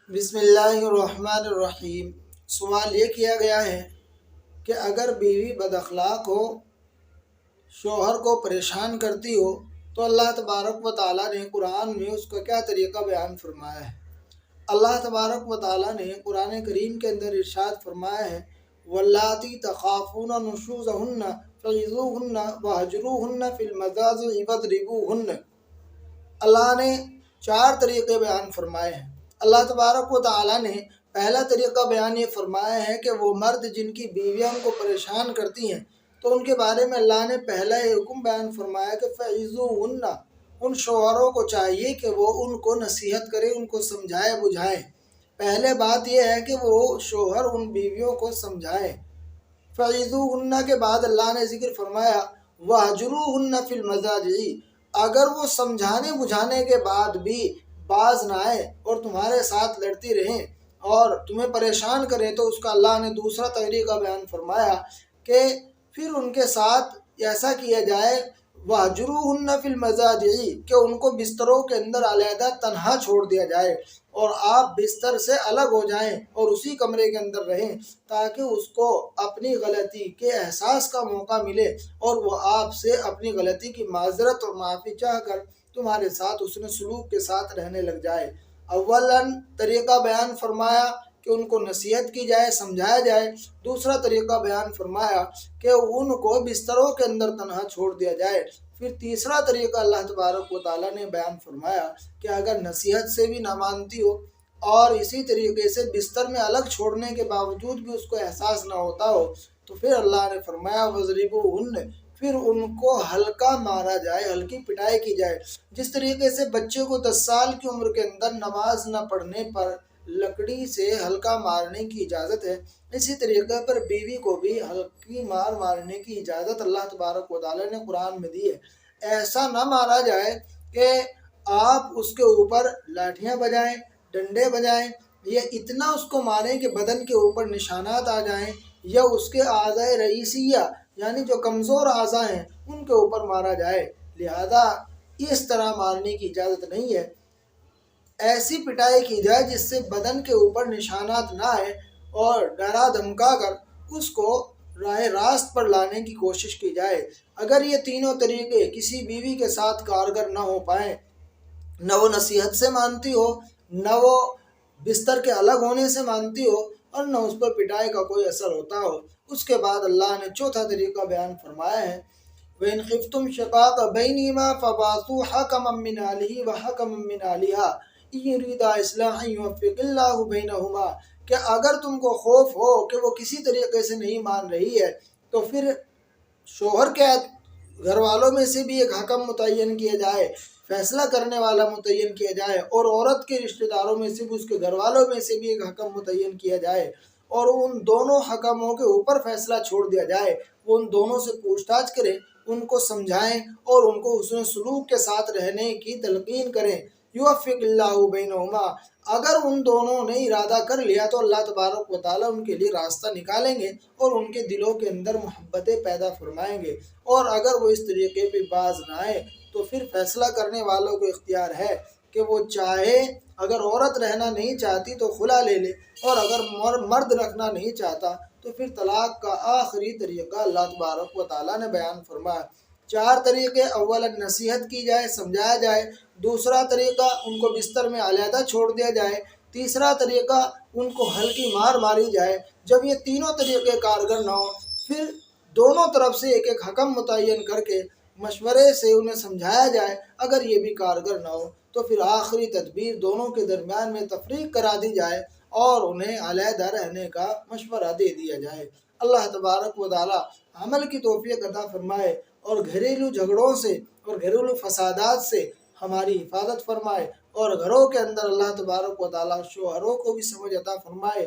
بسم اللہ الرحمن الرحیم۔ سوال یہ کیا گیا ہے کہ اگر بیوی بد اخلاق ہو، شوہر کو پریشان کرتی ہو، تو اللہ تبارک و تعالیٰ نے قرآن میں اس کا کیا طریقہ بیان فرمایا ہے۔ اللہ تبارک و تعالیٰ نے قرآن کریم کے اندر ارشاد فرمایا ہے وَاللَّاتِي تَخَافُونَ نُشُوزَهُنَّ فَعِظُوهُنَّ وَاهْجُرُوهُنَّ فِي الْمَضَاجِعِ وَاضْرِبُوهُنَّ۔ اللہ نے 4 طریقے بیان فرمائے ہیں۔ اللہ تبارک و تعالیٰ نے پہلا طریقہ بیان یہ فرمایا ہے کہ وہ مرد جن کی بیویاں ان کو پریشان کرتی ہیں تو ان کے بارے میں اللہ نے پہلا یہ حکم بیان فرمایا کہ فَعِظُوهُنَّ، ان شوہروں کو چاہیے کہ وہ ان کو نصیحت کرے، ان کو سمجھائے بجھائے۔ پہلے بات یہ ہے کہ وہ شوہر ان بیویوں کو سمجھائے۔ فَعِظُوهُنَّ کے بعد اللہ نے ذکر فرمایا وَاهْجُرُوهُنَّ فِي الْمَضَاجِعِ، اگر وہ سمجھانے بجھانے کے بعد بھی باز نہ آئے اور تمہارے ساتھ لڑتی رہیں اور تمہیں پریشان کریں تو اس کا اللہ نے دوسرا طریقہ بیان فرمایا کہ پھر ان کے ساتھ ایسا کیا جائے وَاهْجُرُوهُنَّ فِي الْمَضَاجِعِ، کہ ان کو بستروں کے اندر علیحدہ تنہا چھوڑ دیا جائے اور آپ بستر سے الگ ہو جائیں اور اسی کمرے کے اندر رہیں تاکہ اس کو اپنی غلطی کے احساس کا موقع ملے اور وہ آپ سے اپنی غلطی کی معذرت اور معافی چاہ کر تمہارے ساتھ حسن سلوک کے ساتھ رہنے لگ جائے۔ اولاً طریقہ بیان فرمایا کہ ان کو نصیحت کی جائے، سمجھایا جائے۔ دوسرا طریقہ بیان فرمایا کہ ان کو بستروں کے اندر تنہا چھوڑ دیا جائے۔ پھر تیسرا طریقہ اللہ تبارک و تعالیٰ نے بیان فرمایا کہ اگر نصیحت سے بھی نہ مانتی ہو اور اسی طریقے سے بستر میں الگ چھوڑنے کے باوجود بھی اس کو احساس نہ ہوتا ہو تو پھر اللہ نے فرمایا وَاضْرِبُوهُنَّ، پھر ان کو ہلکا مارا جائے، ہلکی پٹائی کی جائے۔ جس طریقے سے بچے کو 10 سال کی عمر کے اندر نماز نہ پڑھنے پر لکڑی سے ہلکا مارنے کی اجازت ہے، اسی طریقے پر بیوی کو بھی ہلکی مار مارنے کی اجازت اللہ تبارک و تعالیٰ نے قرآن میں دی ہے۔ ایسا نہ مارا جائے کہ آپ اس کے اوپر لاٹھیاں بجائیں، ڈنڈے بجائیں، یا اتنا اس کو ماریں کہ بدن کے اوپر نشانات آ جائیں، یا اس کے اعضائے رئیسیہ یعنی جو کمزور اعضاء ہیں ان کے اوپر مارا جائے۔ لہذا اس طرح مارنے کی اجازت نہیں ہے۔ ایسی پٹائی کی جائے جس سے بدن کے اوپر نشانات نہ آئے اور ڈرا دھمکا کر اس کو راہ راست پر لانے کی کوشش کی جائے۔ اگر یہ تینوں طریقے کسی بیوی کے ساتھ کارگر نہ ہو پائیں، نہ وہ نصیحت سے مانتی ہو، نہ وہ بستر کے الگ ہونے سے مانتی ہو، اور نہ اس پر پٹائی کا کوئی اثر ہوتا ہو، اس کے بعد اللہ نے چوتھا طریقہ بیان فرمایا ہے وَإِنْ خِفْتُمْ شِقَاقَ بَيْنِهِمَا فَبَعَثُوا حَكَمًا مِّنْ أَهْلِهِ وَحَكَمًا مِّنْ أَهْلِهَا إِنْ يُرِيدَا إِصْلَاحًا يُوَفِّقِ اللَّهُ بَيْنَهُمَا، کہ اگر تم کو خوف ہو کہ وہ کسی طریقے سے نہیں مان رہی ہے تو پھر شوہر کے گھر والوں میں سے بھی ایک حکم متعین کیا جائے، فیصلہ کرنے والا متعین کیا جائے، اور عورت کے رشتہ داروں میں سے بھی اس کے گھر والوں میں سے بھی ایک حکم متعین کیا جائے اور ان دونوں حکموں کے اوپر فیصلہ چھوڑ دیا جائے۔ وہ ان دونوں سے پوچھ تاچھ کریں، ان کو سمجھائیں اور ان کو حسن سلوک کے ساتھ رہنے کی تلقین کریں۔ یوفق اللہ بینہما، اگر ان دونوں نے ارادہ کر لیا تو اللہ تبارک و تعالیٰ ان کے لیے راستہ نکالیں گے اور ان کے دلوں کے اندر محبتیں پیدا فرمائیں گے، اور اگر وہ اس طریقے پہ باز نہ آئے تو پھر فیصلہ کرنے والوں کو اختیار ہے کہ وہ چاہے، اگر عورت رہنا نہیں چاہتی تو خلا لے لے، اور اگر مرد رکھنا نہیں چاہتا تو پھر طلاق کا آخری طریقہ اللہ تبارک و تعالیٰ نے بیان فرمایا۔ 4 طریقے، اولا نصیحت کی جائے، سمجھایا جائے۔ دوسرا طریقہ ان کو بستر میں علیحدہ چھوڑ دیا جائے۔ تیسرا طریقہ ان کو ہلکی مار ماری جائے۔ جب یہ تینوں طریقے کارگر نہ ہوں پھر دونوں طرف سے ایک ایک حکم متعین کر کے مشورے سے انہیں سمجھایا جائے۔ اگر یہ بھی کارگر نہ ہو تو پھر آخری تدبیر دونوں کے درمیان میں تفریق کرا دی جائے اور انہیں علیحدہ رہنے کا مشورہ دے دیا جائے۔ اللہ تبارک و تعالیٰ عمل کی توفیق عطا فرمائے اور گھریلو جھگڑوں سے اور گھریلو فسادات سے ہماری حفاظت فرمائے، اور گھروں کے اندر اللہ تبارک و تعالیٰ شوہروں کو بھی سمجھ عطا فرمائے